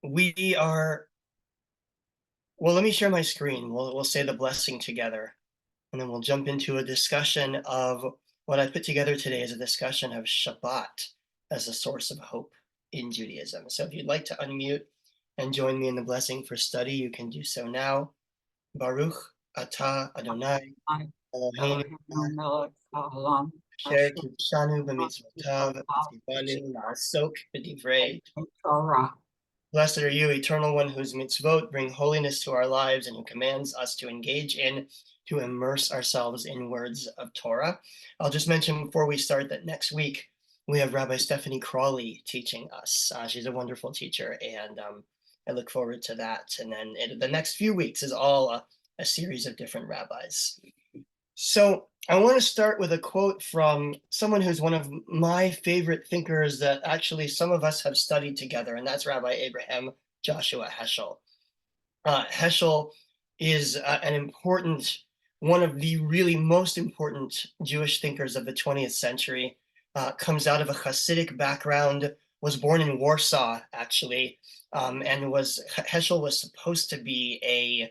We are, well, let me share my screen. We'll say the blessing together, and then we'll jump into a discussion of what I put together today as a discussion of Shabbat as a source of hope in Judaism. So if you'd like to unmute and join me in the blessing for study, you can do so now. Baruch atah Adonai Eloheinu Elohim melech haolam, asher asher kidshanu b'mitzvotav mitzvotav v'tzivanu la'asok b'divrei. Torah. Blessed are you, eternal one, whose mitzvot bring holiness to our lives and who commands us to engage in, to immerse ourselves in words of Torah. I'll just mention before we start that next week we have Rabbi Stephanie Crawley teaching us. She's a wonderful teacher, and I look forward to that. And then the next few weeks is all a series of different rabbis. So I want to start with a quote from someone who's one of my favorite thinkers that actually some of us have studied together, and that's Rabbi Abraham Joshua Heschel. Heschel is an important, one of the really most important Jewish thinkers of the 20th century. Comes out of a Hasidic background, was born in Warsaw, actually, and Heschel was supposed to be a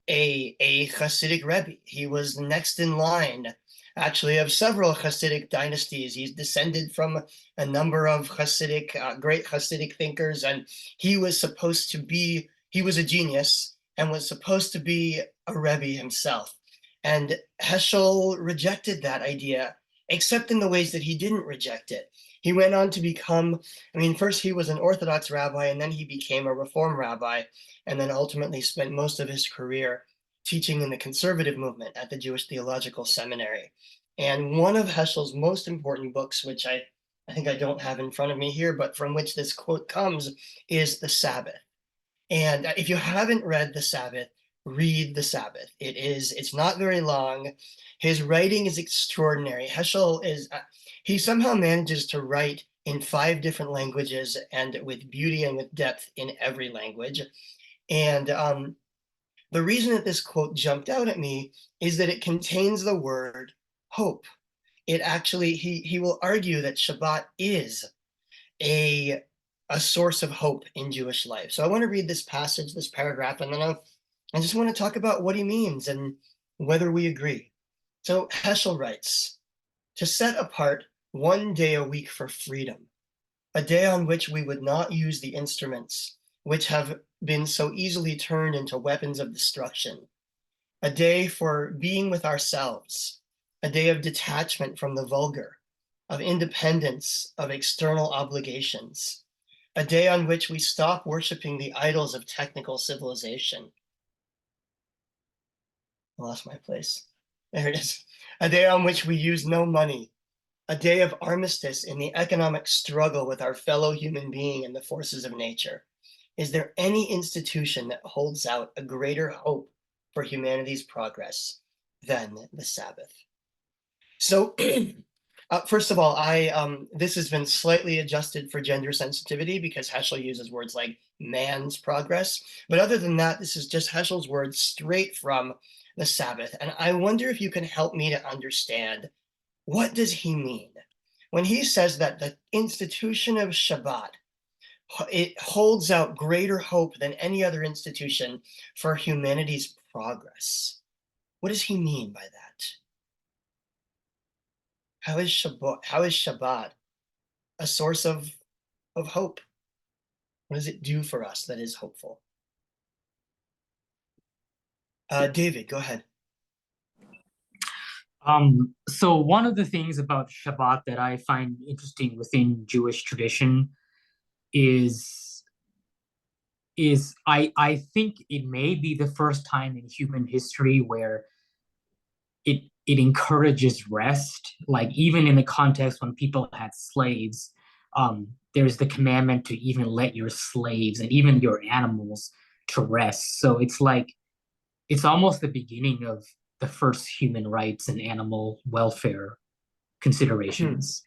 Hasidic Rebbe. He was next in line, actually, of several Hasidic dynasties. He's descended from a number of great Hasidic thinkers, and he was a genius and was supposed to be a Rebbe himself. And Heschel rejected that idea, except in the ways that he didn't reject it. He went on to become, first he was an Orthodox rabbi, and then he became a Reform rabbi, and then ultimately spent most of his career teaching in the conservative movement at the Jewish Theological Seminary. And one of Heschel's most important books, which I think I don't have in front of me here, but from which this quote comes, is The Sabbath. And if you haven't read The Sabbath, read The Sabbath. It's not very long. His writing is extraordinary. He somehow manages to write in 5 different languages and with beauty and with depth in every language. And the reason that this quote jumped out at me is that it contains the word hope. It actually, he will argue that Shabbat is a source of hope in Jewish life. So I want to read this passage, this paragraph, and then I just want to talk about what he means and whether we agree. So Heschel writes, to set apart one day a week for freedom, a day on which we would not use the instruments which have been so easily turned into weapons of destruction, a day for being with ourselves, a day of detachment from the vulgar, of independence, of external obligations, a day on which we stop worshiping the idols of technical civilization. I lost my place. There it is. A day on which we use no money, a day of armistice in the economic struggle with our fellow human being and the forces of nature. Is there any institution that holds out a greater hope for humanity's progress than the Sabbath? So, first of all, this has been slightly adjusted for gender sensitivity because Heschel uses words like man's progress. But other than that, this is just Heschel's words straight from the Sabbath. And I wonder if you can help me to understand, what does he mean when he says that the institution of Shabbat, it holds out greater hope than any other institution for humanity's progress? What does he mean by that? How is Shabbat a source of hope? What does it do for us that is hopeful? David, go ahead. So one of the things about Shabbat that I find interesting within Jewish tradition is I think it may be the first time in human history where it encourages rest. Like even in the context when people had slaves, there's the commandment to even let your slaves and even your animals to rest. So it's almost the beginning of the first human rights and animal welfare considerations.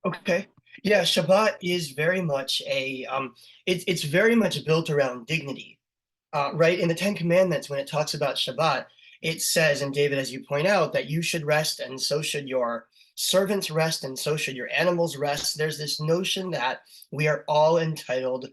Okay. Yeah, Shabbat is very much it's very much built around dignity, right? In the Ten Commandments, when it talks about Shabbat, it says, and David, as you point out, that you should rest and so should your servants rest and so should your animals rest. There's this notion that we are all entitled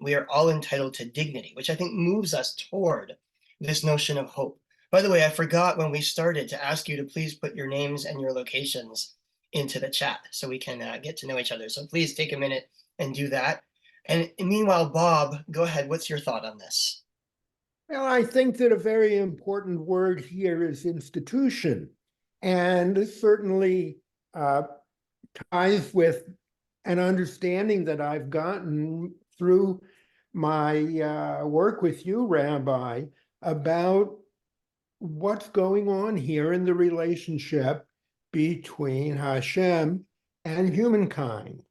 we are all entitled to dignity, which I think moves us toward this notion of hope. By the way, I forgot when we started to ask you to please put your names and your locations into the chat so we can get to know each other. So please take a minute and do that. And meanwhile, Bob, go ahead. What's your thought on this? Well, I think that a very important word here is institution. And this certainly ties with an understanding that I've gotten through my work with you, Rabbi, about what's going on here in the relationship between Hashem and humankind.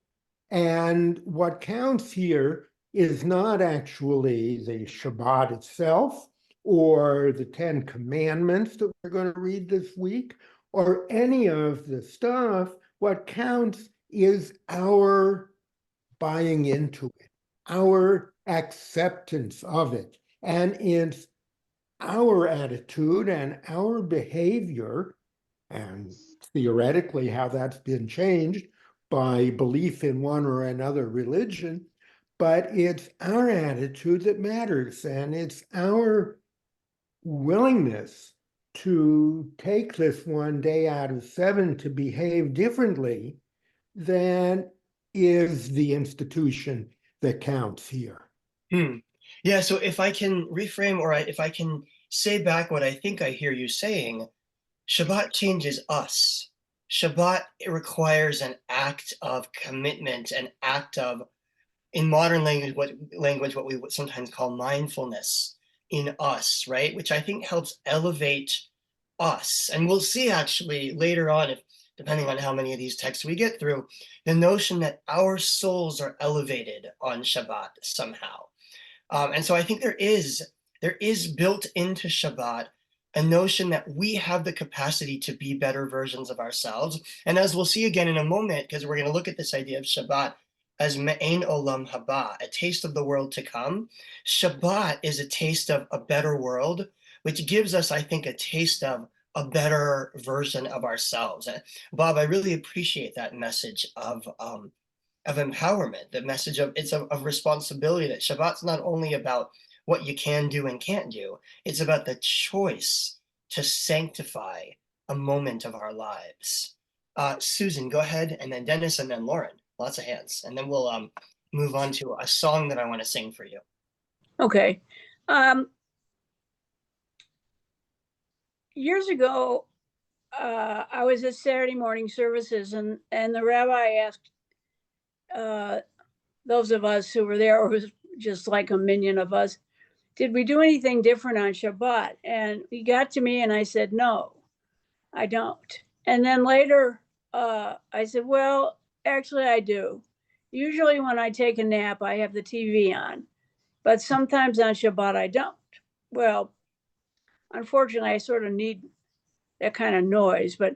And what counts here is not actually the Shabbat itself or the Ten Commandments that we're going to read this week or any of the stuff. What counts is our buying into it, our acceptance of it. And it's our attitude and our behavior, and theoretically how that's been changed by belief in one or another religion, but it's our attitude that matters, and it's our willingness to take this one day out of 7 to behave differently that is the institution that counts here. Yeah, so if I can reframe, or if I can say back what I think I hear you saying, Shabbat changes us. Shabbat, it requires an act of commitment, an act of, in modern language, what we would sometimes call mindfulness in us, right? Which I think helps elevate us. And we'll see actually later on, if depending on how many of these texts we get through, the notion that our souls are elevated on Shabbat somehow. And so I think there is built into Shabbat a notion that we have the capacity to be better versions of ourselves. And as we'll see again in a moment, because we're going to look at this idea of Shabbat as me'ein olam haba, a taste of the world to come. Shabbat is a taste of a better world, which gives us, I think, a taste of a better version of ourselves. And Bob, I really appreciate that message of empowerment, the message of responsibility, that Shabbat's not only about what you can do and can't do, it's about the choice to sanctify a moment of our lives. Susan, go ahead, and then Dennis, and then Lauren. Lots of hands, and then we'll move on to a song that I want to sing for you. Okay. Years ago, I was at Saturday morning services, and the rabbi asked those of us who were there, or was just like a minion of us, did we do anything different on Shabbat? And he got to me and I said, no, I don't. And then later I said, well, actually I do. Usually when I take a nap, I have the TV on, but sometimes on Shabbat I don't. Well, unfortunately, I sort of need that kind of noise, but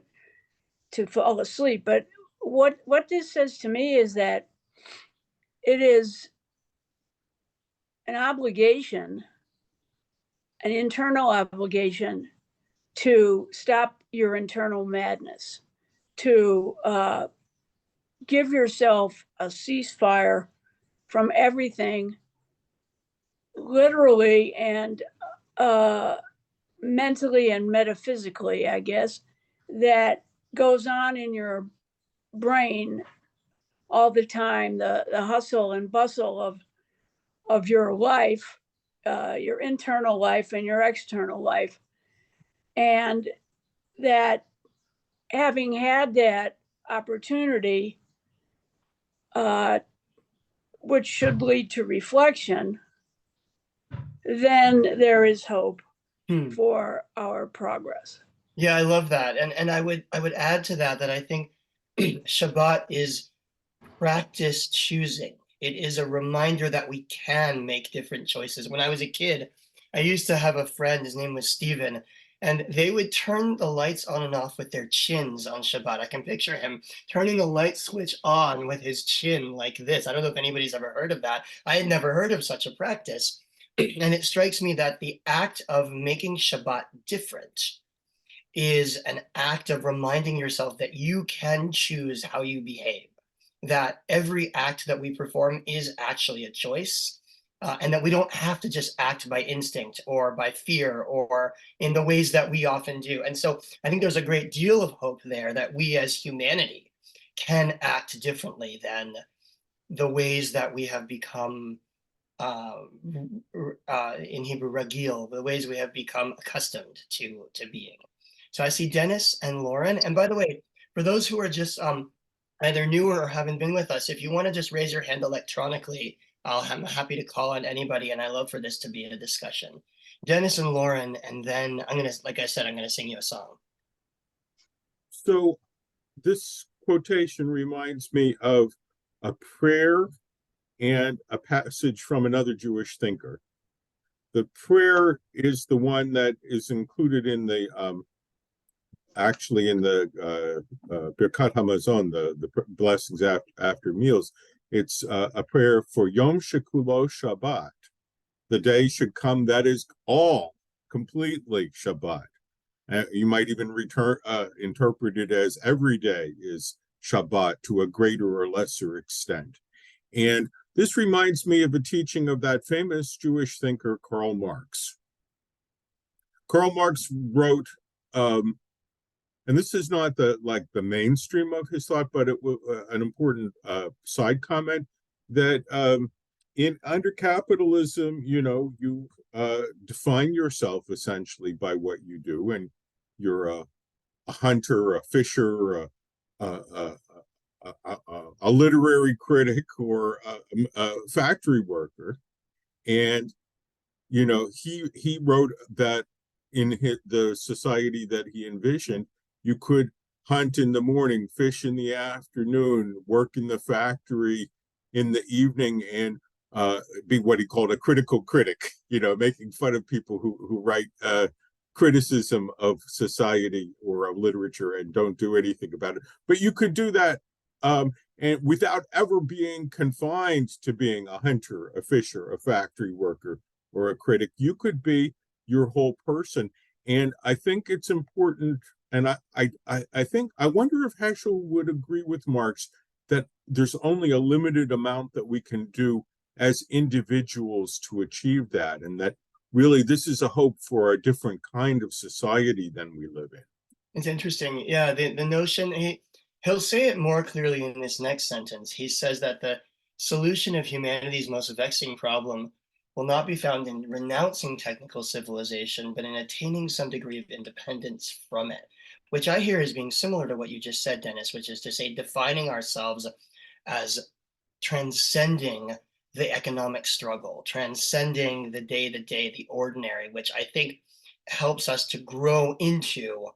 to fall asleep. But what this says to me is that it is an obligation, an internal obligation, to stop your internal madness, to give yourself a ceasefire from everything, literally and mentally and metaphysically, I guess, that goes on in your brain all the time, the hustle and bustle of your life, your internal life and your external life. And that having had that opportunity, which should lead to reflection, then there is hope for our progress. Yeah, I love that. And I would add to that I think Shabbat is practice choosing. It is a reminder that we can make different choices. When I was a kid, I used to have a friend, his name was Steven, and they would turn the lights on and off with their chins on Shabbat. I can picture him turning a light switch on with his chin like this. I don't know if anybody's ever heard of that. I had never heard of such a practice. And it strikes me that the act of making Shabbat different is an act of reminding yourself that you can choose how you behave. that every act that we perform is actually a choice, and that we don't have to just act by instinct or by fear or in the ways that we often do. And so I think there's a great deal of hope there that we as humanity can act differently than the ways that we have become, in Hebrew, ragil, the ways we have become accustomed to being. So I see Dennis and Lauren. And by the way, for those who are just either newer or haven't been with us, if you want to just raise your hand electronically, I'm happy to call on anybody, and I love for this to be a discussion. Dennis and Lauren, and then I'm gonna, like I said, I'm gonna sing you a song. So this quotation reminds me of a prayer and a passage from another Jewish thinker. The prayer is the one that is included in the actually in the Birkat Hamazon, the blessings after meals. It's a prayer for Yom Shekulo Shabbat. The day should come that is all completely Shabbat. You might even interpret it as every day is Shabbat to a greater or lesser extent. And this reminds me of a teaching of that famous Jewish thinker, Karl Marx. Karl Marx wrote, and this is not the mainstream of his thought, but it was an important side comment that under capitalism, you define yourself essentially by what you do, and you're a hunter, a fisher, a literary critic, or a factory worker. And he wrote that in the society that he envisioned, you could hunt in the morning, fish in the afternoon, work in the factory in the evening, and be what he called a critical critic, making fun of people who write criticism of society or of literature and don't do anything about it. But you could do that and without ever being confined to being a hunter, a fisher, a factory worker, or a critic. You could be your whole person. And I think it's important, and I wonder if Heschel would agree with Marx that there's only a limited amount that we can do as individuals to achieve that, and that really this is a hope for a different kind of society than we live in. It's interesting. Yeah, the notion, he'll say it more clearly in this next sentence. He says that the solution of humanity's most vexing problem will not be found in renouncing technical civilization, but in attaining some degree of independence from it, which I hear as being similar to what you just said, Dennis, which is to say defining ourselves as transcending the economic struggle, transcending the day-to-day, the ordinary, which I think helps us to grow into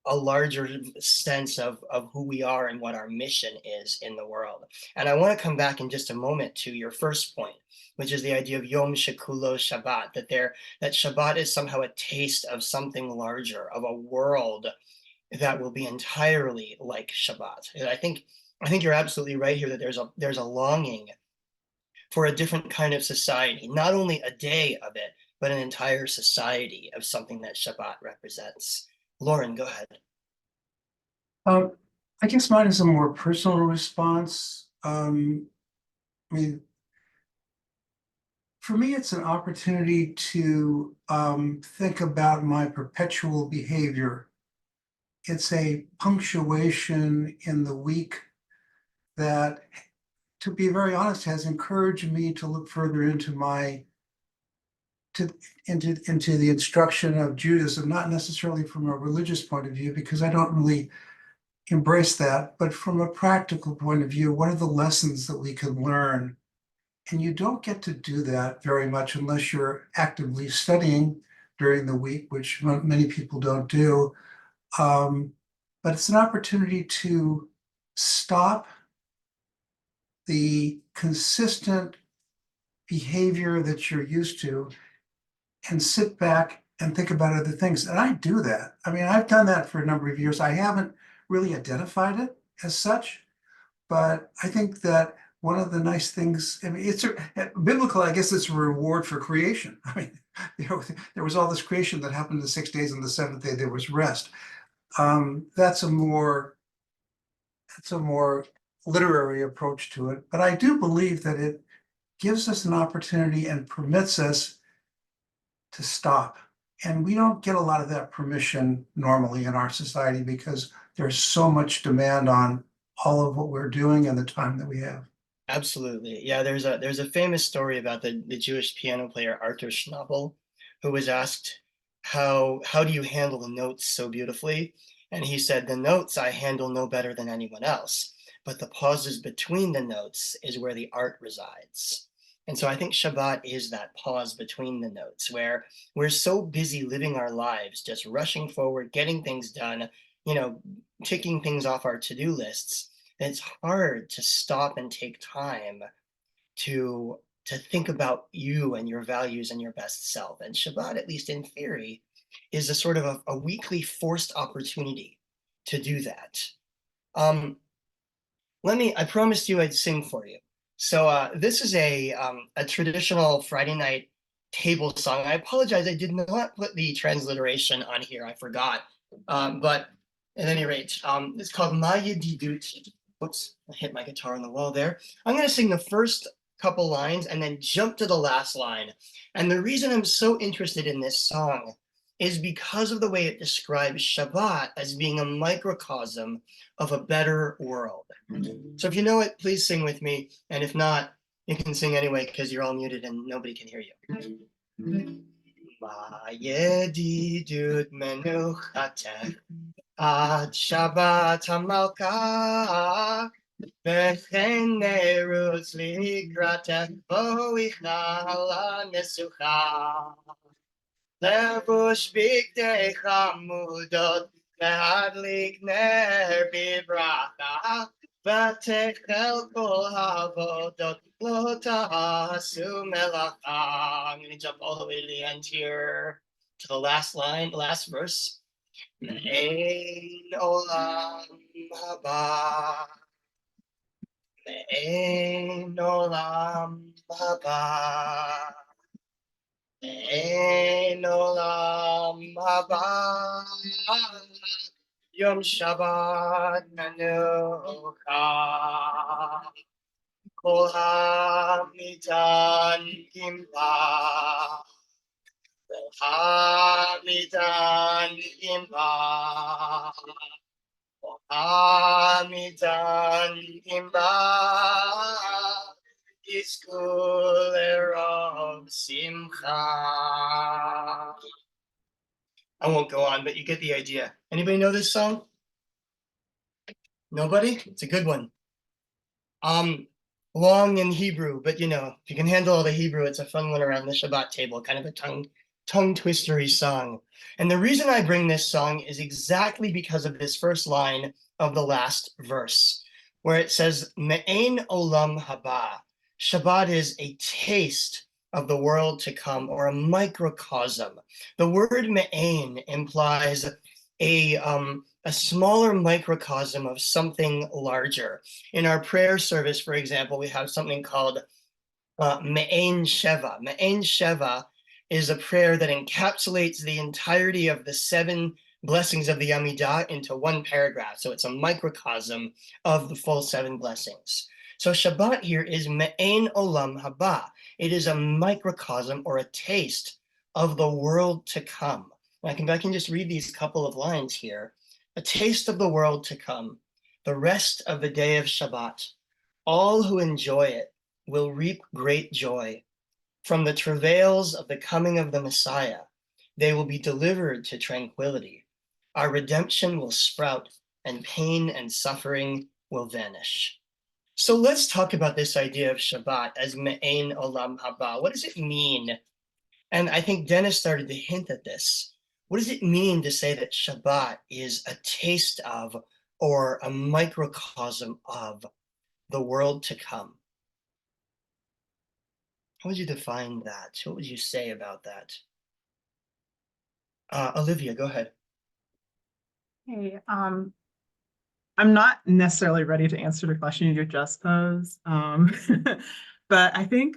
a larger sense of who we are and what our mission is in the world. And I want to come back in just a moment to your first point, which is the idea of Yom Shekulo Shabbat, that Shabbat is somehow a taste of something larger, of a world that will be entirely like Shabbat. And I think you're absolutely right here that there's a longing for a different kind of society, not only a day of it, but an entire society of something that Shabbat represents. Lauren, go ahead. I guess mine is a more personal response. I mean, for me, it's an opportunity to think about my perpetual behavior. It's a punctuation in the week that, to be very honest, has encouraged me to look further into into the instruction of Judaism, not necessarily from a religious point of view, because I don't really embrace that, but from a practical point of view, what are the lessons that we can learn? And you don't get to do that very much unless you're actively studying during the week, which many people don't do. But it's an opportunity to stop the consistent behavior that you're used to and sit back and think about other things. And I do that. I mean, I've done that for a number of years. I haven't really identified it as such, but I think that one of the nice things, I mean, it's biblical, I guess it's a reward for creation. I mean, there was all this creation that happened in the 6 days, and the seventh day there was rest. That's a more literary approach to it, but I do believe that it gives us an opportunity and permits us to stop. And we don't get a lot of that permission normally in our society because there's so much demand on all of what we're doing and the time that we have. Absolutely. Yeah, there's a famous story about the Jewish piano player Arthur Schnabel, who was asked how do you handle the notes so beautifully? And he said, the notes I handle no better than anyone else, but the pauses between the notes is where the art resides. And so I think Shabbat is that pause between the notes where we're so busy living our lives, just rushing forward, getting things done, ticking things off our to-do lists. It's hard to stop and take time to think about you and your values and your best self. And Shabbat, at least in theory, is a sort of a weekly forced opportunity to do that. I promised you I'd sing for you. So this is a traditional Friday night table song. I apologize, I did not put the transliteration on here, I forgot. But at any rate, it's called Maya Didut. Whoops, I hit my guitar on the wall there. I'm going to sing the first couple lines and then jump to the last line. And the reason I'm so interested in this song is because of the way it describes Shabbat as being a microcosm of a better world. So if you know it, please sing with me. And if not, you can sing anyway because you're all muted and nobody can hear you. Ma'yedidut menuchatek ad Shabbat hamalka v'chen nerutz likratek bo'ichna ha'nesucha levush bigdei chamudot להדליק נר בברכה ותחל כל העבודות לא תעשו מלאכה. I'm going to jump all the way to the end here, to the last line, last verse. Me'ein olam haba, me'ein olam haba, me'ein olam haba, Yom Shabbat menucha, kol hamitan kimpa, kol hamitan kimpa, kol hamitan kimpa, yizku lerov simcha. I won't go on, but you get the idea. Anybody know this song? Nobody? It's a good one. Long in Hebrew, but if you can handle all the Hebrew, it's a fun one around the Shabbat table, kind of a tongue twistery song. And the reason I bring this song is exactly because of this first line of the last verse, where it says, Me'ein olam haba. Shabbat is a taste of the world to come, or a microcosm. The word me'ein implies a smaller microcosm of something larger. In our prayer service, for example, we have something called Me'ein Sheva. Me'ein Sheva is a prayer that encapsulates the entirety of the 7 blessings of the Amidah into one paragraph. So it's a microcosm of the full 7 blessings. So Shabbat here is Me'ein Olam Haba. It is a microcosm or a taste of the world to come. And I can just read these couple of lines here. A taste of the world to come, the rest of the day of Shabbat. All who enjoy it will reap great joy. From the travails of the coming of the Messiah, they will be delivered to tranquility. Our redemption will sprout, and pain and suffering will vanish. So let's talk about this idea of Shabbat as Me'ein Olam Haba. What does it mean? And I think Dennis started to hint at this. What does it mean to say that Shabbat is a taste of, or a microcosm of, the world to come? How would you define that? What would you say about that? Olivia, go ahead. Hey, I'm not necessarily ready to answer the question you just posed, but I think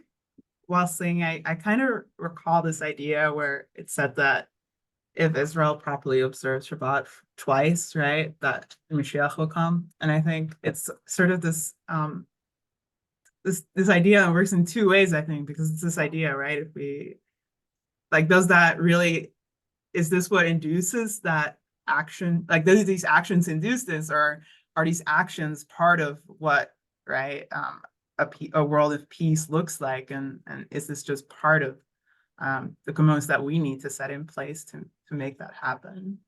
while saying, I kind of recall this idea where it said that if Israel properly observes Shabbat twice, right, that Mashiach will come. And I think it's sort of this this idea works in two ways, I think, because it's this idea, right? If we like, does that really, is this what induces that action? Like, does these actions induce this, or are these actions part of what, right, a world of peace looks like? And is this just part of the components that we need to set in place to make that happen?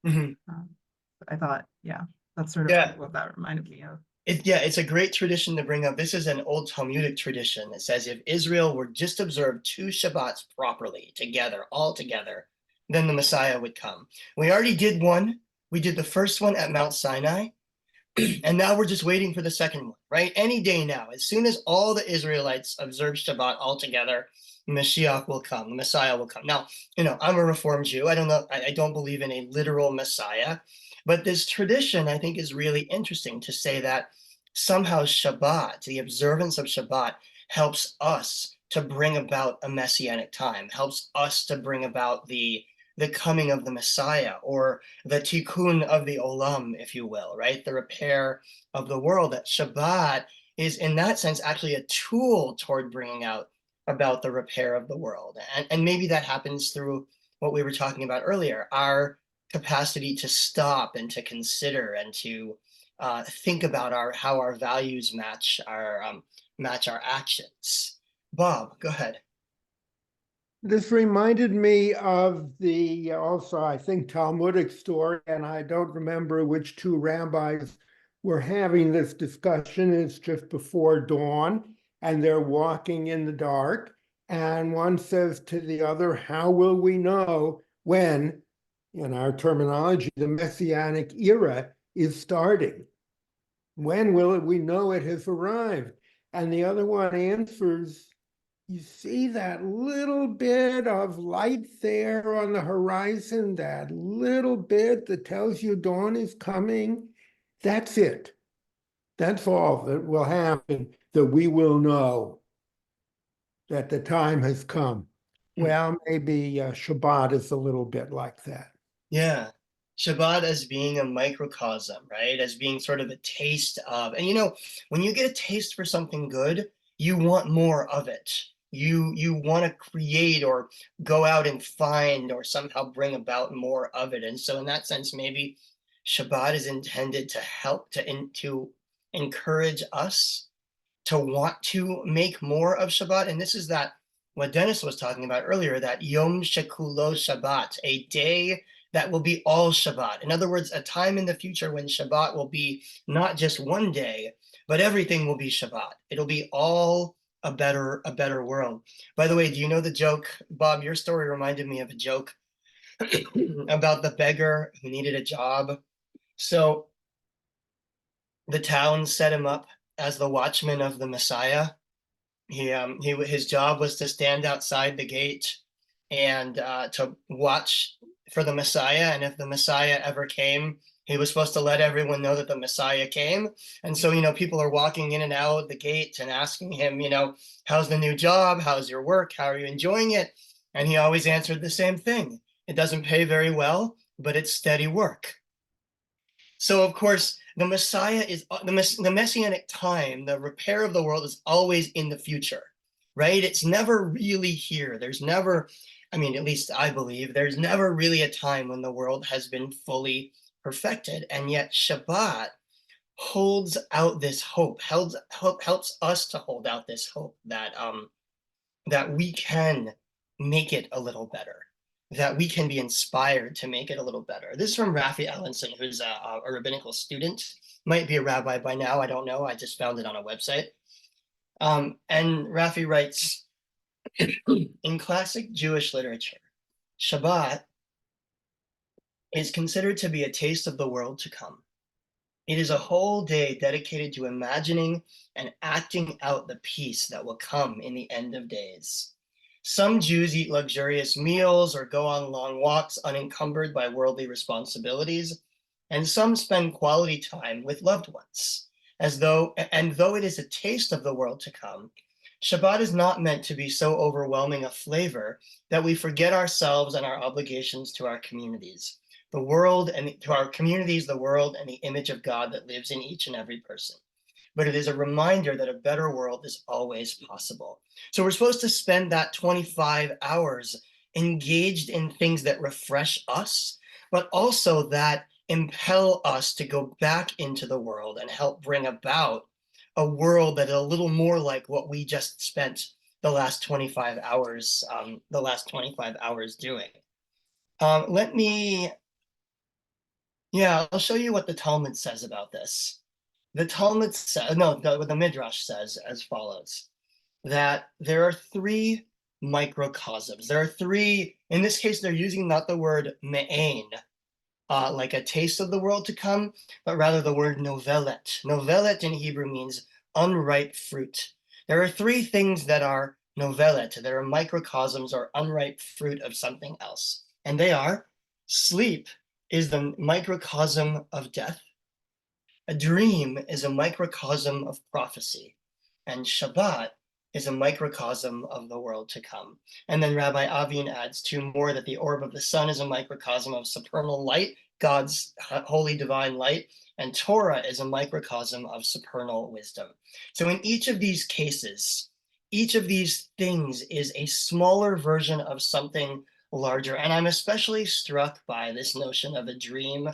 I thought, yeah, that's sort of what that reminded me of. It's a great tradition to bring up. This is an old Talmudic tradition that says if Israel were just observed 2 Shabbats properly together, all together, then the Messiah would come. We already did one. We did the first one at Mount Sinai, and now we're just waiting for the second one, right? Any day now, as soon as all the Israelites observe Shabbat all together, Mashiach will come, the Messiah will come. Now, I'm a Reformed Jew. I don't believe in a literal Messiah. But this tradition, I think, is really interesting to say that somehow Shabbat, the observance of Shabbat, helps us to bring about a messianic time, helps us to bring about the coming of the Messiah, or the tikkun of the olam, if you will, right? The repair of the world. That Shabbat is, in that sense, actually a tool toward bringing out about the repair of the world. And maybe that happens through what we were talking about earlier, our capacity to stop and to consider and to think about how our values match our actions. Bob, go ahead. This reminded me of the also, I think, Talmudic story, and I don't remember which 2 rabbis were having this discussion. It's just before dawn, and they're walking in the dark, and one says to the other, how will we know when, in our terminology, the Messianic era is starting? When will we know it has arrived? And the other one answers, you see that little bit of light there on the horizon, that little bit that tells you dawn is coming? That's it. That's all that will happen, that we will know that the time has come. Well, maybe Shabbat is a little bit like that. Yeah. Shabbat as being a microcosm, right? As being sort of a taste of, and when you get a taste for something good, you want more of it. You want to create or go out and find or somehow bring about more of it. And so in that sense, maybe Shabbat is intended to help to encourage us to want to make more of Shabbat. And this is what Dennis was talking about earlier, that Yom Shekulo Shabbat, a day that will be all Shabbat. In other words, a time in the future when Shabbat will be not just one day, but everything will be Shabbat. It'll be all a better world. By the way, do you know the joke, Bob? Your story reminded me of a joke about the beggar who needed a job. So the town set him up as the watchman of the Messiah. His job was to stand outside the gate and to watch for the Messiah. And if the Messiah ever came, he was supposed to let everyone know that the Messiah came. And so, people are walking in and out the gate and asking him, how's the new job? How's your work? How are you enjoying it? And he always answered the same thing. It doesn't pay very well, but it's steady work. So, of course, the Messiah is the messianic time, the repair of the world is always in the future, right? It's never really here. There's never, at least I believe, there's never really a time when the world has been fully perfected. And yet Shabbat holds out this hope, helps us to hold out this hope that we can make it a little better, that we can be inspired to make it a little better. This is from Rafi Allenson, who's a rabbinical student, might be a rabbi by now, I don't know, I just found it on a website. And Rafi writes, in classic Jewish literature, Shabbat is considered to be a taste of the world to come. It is a whole day dedicated to imagining and acting out the peace that will come in the end of days. Some Jews eat luxurious meals or go on long walks unencumbered by worldly responsibilities, and some spend quality time with loved ones. Though it is a taste of the world to come, Shabbat is not meant to be so overwhelming a flavor that we forget ourselves and our obligations to our communities, the world, and to our communities, the world, and the image of God that lives in each and every person. But it is a reminder that a better world is always possible. So we're supposed to spend that 25 hours engaged in things that refresh us, but also that impel us to go back into the world and help bring about a world that is a little more like what we just spent the last 25 hours doing. I'll show you what the Talmud says about this. The Talmud says, the Midrash says as follows, that there are three microcosms. There are three, in this case, they're using not the word me'ain, like a taste of the world to come, but rather the word novelet. Novelet in Hebrew means unripe fruit. There are three things that are novelet, that are microcosms or unripe fruit of something else. And they are, sleep is the microcosm of death. A dream is a microcosm of prophecy, and Shabbat is a microcosm of the world to come. And then Rabbi Avin adds two more, that the orb of the sun is a microcosm of supernal light, God's holy divine light, and Torah is a microcosm of supernal wisdom. So in each of these cases, each of these things is a smaller version of something larger. And I'm especially struck by this notion of a dream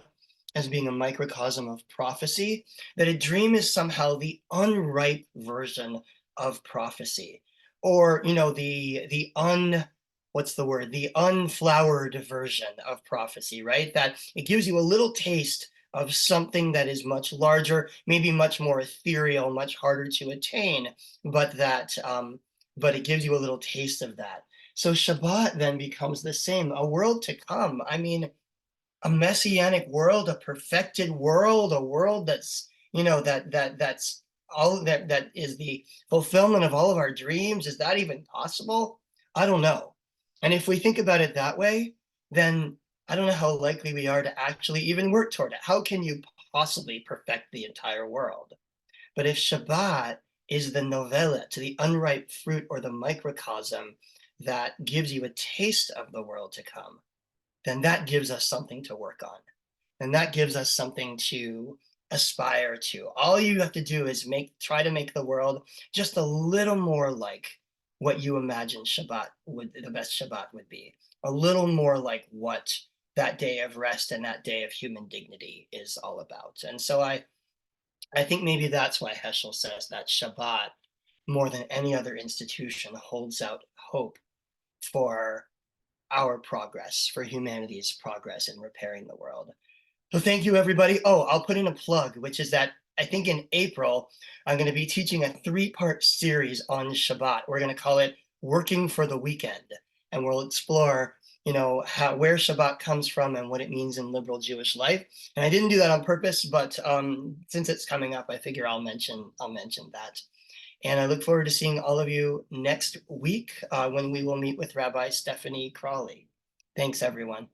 as being a microcosm of prophecy, that a dream is somehow the unripe version of prophecy, or the unflowered version of prophecy, right? That it gives you a little taste of something that is much larger, maybe much more ethereal, much harder to attain, but it gives you a little taste of that. So Shabbat then becomes the same, a world to come. I mean, a messianic world, a perfected world, a world that's, that's all that is the fulfillment of all of our dreams. Is that even possible? I don't know. And if we think about it that way, then I don't know how likely we are to actually even work toward it. How can you possibly perfect the entire world? But if Shabbat is the novella to the unripe fruit or the microcosm that gives you a taste of the world to come, then that gives us something to work on. And that gives us something to aspire to. All you have to do is try to make the world just a little more like what you imagine the best Shabbat would be. A little more like what that day of rest and that day of human dignity is all about. And so I think maybe that's why Heschel says that Shabbat, more than any other institution, holds out hope for our progress, for humanity's progress in repairing the world. So thank you, everybody. Oh, I'll put in a plug, which is that I think in April, I'm going to be teaching a 3-part series on Shabbat. We're going to call it Working for the Weekend. And we'll explore, where Shabbat comes from and what it means in liberal Jewish life. And I didn't do that on purpose, but since it's coming up, I figure I'll mention that. And I look forward to seeing all of you next week when we will meet with Rabbi Stephanie Crawley. Thanks, everyone.